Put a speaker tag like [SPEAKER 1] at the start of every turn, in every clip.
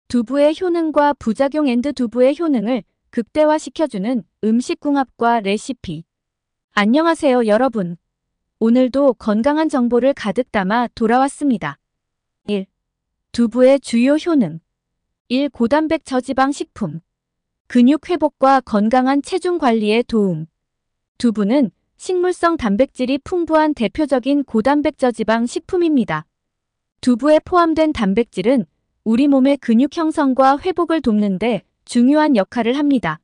[SPEAKER 1] 두부의 효능과 부작용 두부의 효능을 극대화시켜주는 음식궁합과 레시피. 안녕하세요 여러분. 오늘도 건강한 정보를 가득 담아 돌아왔습니다. 1. 두부의 주요 효능. 1. 고단백 저지방 식품. 근육 회복과 건강한 체중 관리에 도움. 두부는 식물성 단백질이 풍부한 대표적인 고단백 저지방 식품입니다. 두부에 포함된 단백질은 우리 몸의 근육 형성과 회복을 돕는 데 중요한 역할을 합니다.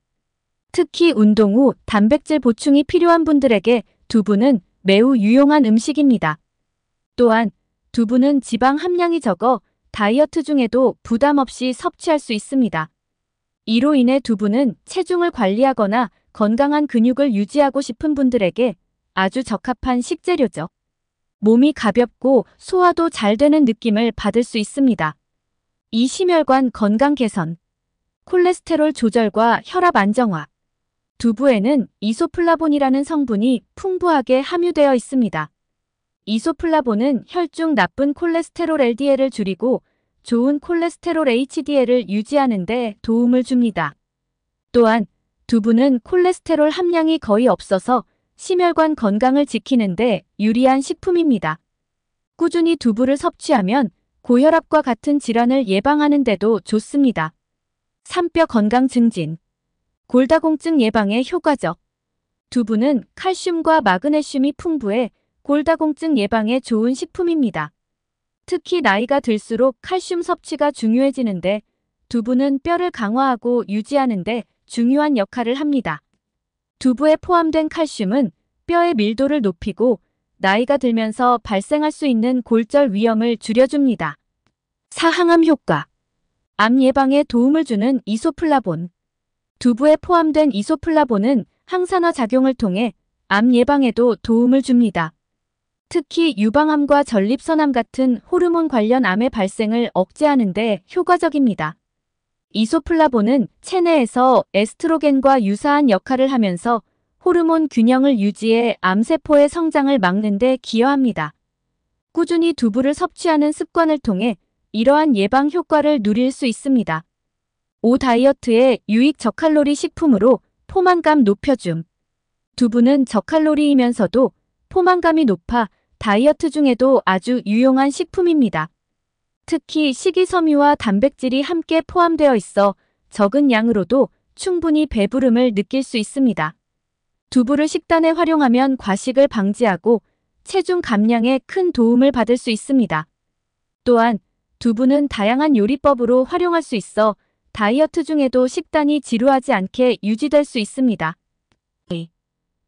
[SPEAKER 1] 특히 운동 후 단백질 보충이 필요한 분들에게 두부는 매우 유용한 음식입니다. 또한 두부는 지방 함량이 적어 다이어트 중에도 부담 없이 섭취할 수 있습니다. 이로 인해 두부는 체중을 관리하거나 건강한 근육을 유지하고 싶은 분들에게 아주 적합한 식재료죠. 몸이 가볍고 소화도 잘 되는 느낌을 받을 수 있습니다. 2. 심혈관 건강 개선. 콜레스테롤 조절과 혈압 안정화. 두부에는 이소플라본이라는 성분이 풍부하게 함유되어 있습니다. 이소플라본은 혈중 나쁜 콜레스테롤 LDL을 줄이고 좋은 콜레스테롤 HDL을 유지하는 데 도움을 줍니다. 또한 두부는 콜레스테롤 함량이 거의 없어서 심혈관 건강을 지키는 데 유리한 식품입니다. 꾸준히 두부를 섭취하면 고혈압과 같은 질환을 예방하는 데도 좋습니다. 3. 뼈 건강 증진. 골다공증 예방에 효과적. 두부는 칼슘과 마그네슘이 풍부해 골다공증 예방에 좋은 식품입니다. 특히 나이가 들수록 칼슘 섭취가 중요해지는데 두부는 뼈를 강화하고 유지하는 데 중요한 역할을 합니다. 두부에 포함된 칼슘은 뼈의 밀도를 높이고 나이가 들면서 발생할 수 있는 골절 위험을 줄여줍니다. 4. 항암 효과. 암 예방에 도움을 주는 이소플라본. 두부에 포함된 이소플라본은 항산화 작용을 통해 암 예방에도 도움을 줍니다. 특히 유방암과 전립선암 같은 호르몬 관련 암의 발생을 억제하는 데 효과적입니다. 이소플라본은 체내에서 에스트로겐과 유사한 역할을 하면서 호르몬 균형을 유지해 암세포의 성장을 막는 데 기여합니다. 꾸준히 두부를 섭취하는 습관을 통해 이러한 예방 효과를 누릴 수 있습니다. 5. 다이어트에 유익 저칼로리 식품으로 포만감 높여줌. 두부는 저칼로리이면서도 포만감이 높아 다이어트 중에도 아주 유용한 식품입니다. 특히 식이섬유와 단백질이 함께 포함되어 있어 적은 양으로도 충분히 배부름을 느낄 수 있습니다. 두부를 식단에 활용하면 과식을 방지하고 체중 감량에 큰 도움을 받을 수 있습니다. 또한 두부는 다양한 요리법으로 활용할 수 있어 다이어트 중에도 식단이 지루하지 않게 유지될 수 있습니다.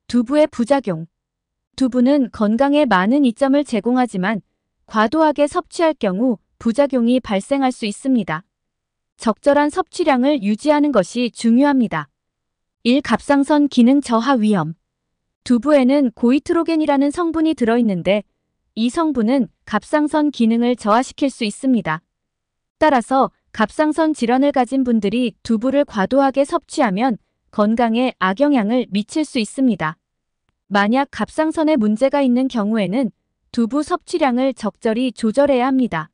[SPEAKER 1] 두부의 부작용. 두부는 건강에 많은 이점을 제공하지만 과도하게 섭취할 경우 부작용이 발생할 수 있습니다. 적절한 섭취량을 유지하는 것이 중요합니다. 1. 갑상선 기능 저하 위험. 두부에는 고이트로겐이라는 성분이 들어있는데 이 성분은 갑상선 기능을 저하시킬 수 있습니다. 따라서 갑상선 질환을 가진 분들이 두부를 과도하게 섭취하면 건강에 악영향을 미칠 수 있습니다. 만약 갑상선에 문제가 있는 경우에는 두부 섭취량을 적절히 조절해야 합니다.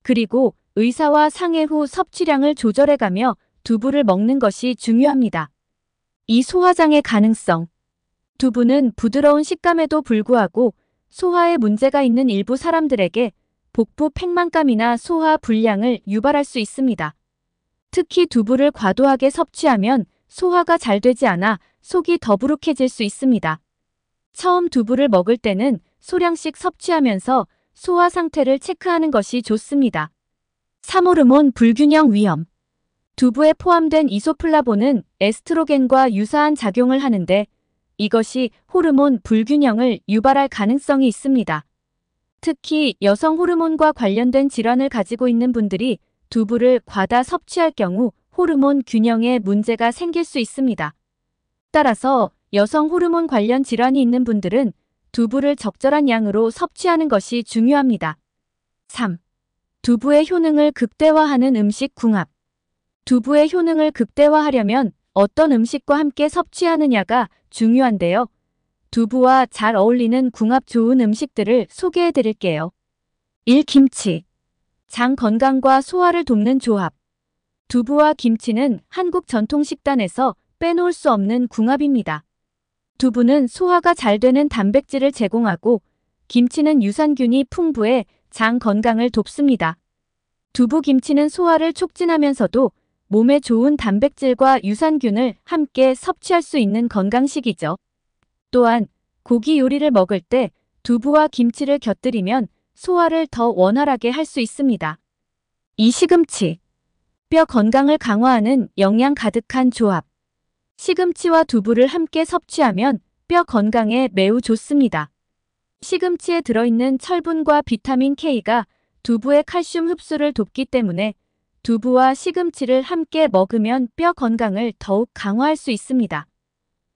[SPEAKER 1] 그리고 의사와 상해 후 섭취량을 조절해가며 두부를 먹는 것이 중요합니다. 이 소화장애 가능성. 두부는 부드러운 식감에도 불구하고 소화에 문제가 있는 일부 사람들에게 복부 팽만감이나 소화 불량을 유발할 수 있습니다. 특히 두부를 과도하게 섭취하면 소화가 잘 되지 않아 속이 더부룩해질 수 있습니다. 처음 두부를 먹을 때는 소량씩 섭취하면서 소화 상태를 체크하는 것이 좋습니다. 3. 호르몬 불균형 위험. 두부에 포함된 이소플라본은 에스트로겐과 유사한 작용을 하는데 이것이 호르몬 불균형을 유발할 가능성이 있습니다. 특히 여성 호르몬과 관련된 질환을 가지고 있는 분들이 두부를 과다 섭취할 경우 호르몬 균형에 문제가 생길 수 있습니다. 따라서 여성 호르몬 관련 질환이 있는 분들은 두부를 적절한 양으로 섭취하는 것이 중요합니다. 3. 두부의 효능을 극대화하는 음식 궁합. 두부의 효능을 극대화하려면 어떤 음식과 함께 섭취하느냐가 중요한데요. 두부와 잘 어울리는 궁합 좋은 음식들을 소개해 드릴게요. 1. 김치. 장 건강과 소화를 돕는 조합. 두부와 김치는 한국 전통 식단에서 빼놓을 수 없는 궁합입니다. 두부는 소화가 잘 되는 단백질을 제공하고 김치는 유산균이 풍부해 장 건강을 돕습니다. 두부김치는 소화를 촉진하면서도 몸에 좋은 단백질과 유산균을 함께 섭취할 수 있는 건강식이죠. 또한 고기 요리를 먹을 때 두부와 김치를 곁들이면 소화를 더 원활하게 할 수 있습니다. 이 시금치, 뼈 건강을 강화하는 영양 가득한 조합. 시금치와 두부를 함께 섭취하면 뼈 건강에 매우 좋습니다. 시금치에 들어있는 철분과 비타민 K가 두부의 칼슘 흡수를 돕기 때문에 두부와 시금치를 함께 먹으면 뼈 건강을 더욱 강화할 수 있습니다.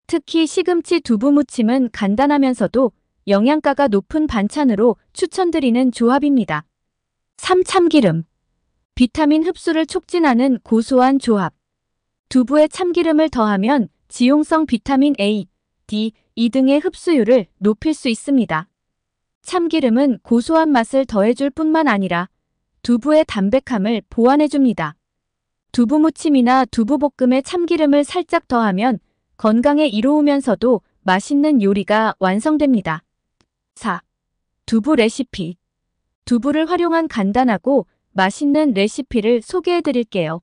[SPEAKER 1] 특히 시금치 두부 무침은 간단하면서도 영양가가 높은 반찬으로 추천드리는 조합입니다. 3. 참기름. 비타민 흡수를 촉진하는 고소한 조합. 두부에 참기름을 더하면 지용성 비타민 A, D, E 등의 흡수율을 높일 수 있습니다. 참기름은 고소한 맛을 더해줄 뿐만 아니라 두부의 담백함을 보완해줍니다. 두부무침이나 두부볶음에 참기름을 살짝 더하면 건강에 이로우면서도 맛있는 요리가 완성됩니다. 4. 두부 레시피. 두부를 활용한 간단하고 맛있는 레시피를 소개해드릴게요.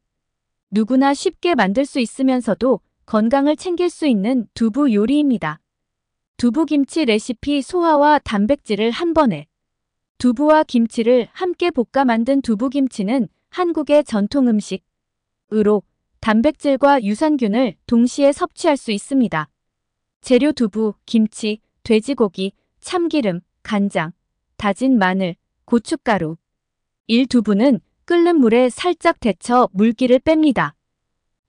[SPEAKER 1] 누구나 쉽게 만들 수 있으면서도 건강을 챙길 수 있는 두부 요리입니다. 두부김치 레시피. 소화와 단백질을 한 번에. 두부와 김치를 함께 볶아 만든 두부김치는 한국의 전통 음식으로 단백질과 유산균을 동시에 섭취할 수 있습니다. 재료 두부, 김치, 돼지고기, 참기름, 간장, 다진 마늘, 고춧가루. 1. 두부는 끓는 물에 살짝 데쳐 물기를 뺍니다.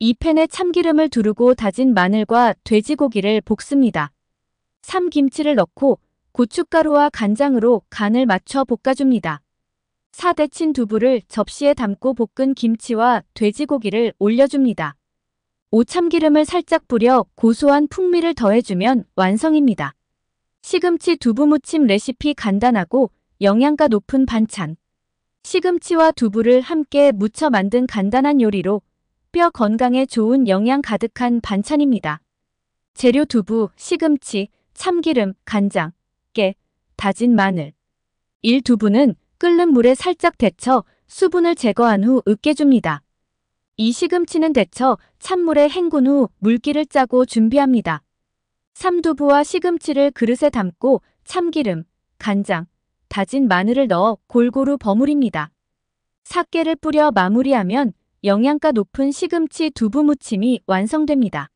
[SPEAKER 1] 2. 팬에 참기름을 두르고 다진 마늘과 돼지고기를 볶습니다. 3. 김치를 넣고 고춧가루와 간장으로 간을 맞춰 볶아줍니다. 4. 데친 두부를 접시에 담고 볶은 김치와 돼지고기를 올려줍니다. 5. 참기름을 살짝 뿌려 고소한 풍미를 더해주면 완성입니다. 시금치 두부무침 레시피. 간단하고 영양가 높은 반찬. 시금치와 두부를 함께 무쳐 만든 간단한 요리로 뼈 건강에 좋은 영양 가득한 반찬입니다. 재료 두부, 시금치, 참기름, 간장, 깨, 다진 마늘. 1. 두부는 끓는 물에 살짝 데쳐 수분을 제거한 후 으깨줍니다. 2. 시금치는 데쳐 찬물에 헹군 후 물기를 짜고 준비합니다. 3. 두부와 시금치를 그릇에 담고 참기름, 간장, 다진 마늘을 넣어 골고루 버무립니다. 4. 깨를 뿌려 마무리하면 영양가 높은 시금치 두부무침이 완성됩니다.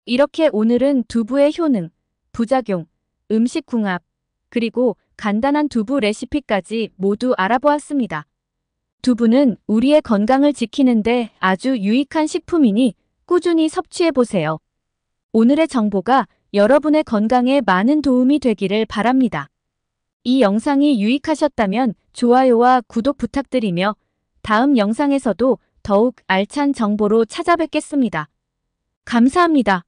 [SPEAKER 1] 이렇게 오늘은 두부의 효능, 부작용, 음식 궁합, 그리고 간단한 두부 레시피까지 모두 알아보았습니다. 두부는 우리의 건강을 지키는데 아주 유익한 식품이니 꾸준히 섭취해보세요. 오늘의 정보가 여러분의 건강에 많은 도움이 되기를 바랍니다. 이 영상이 유익하셨다면 좋아요와 구독 부탁드리며 다음 영상에서도 더욱 알찬 정보로 찾아뵙겠습니다. 감사합니다.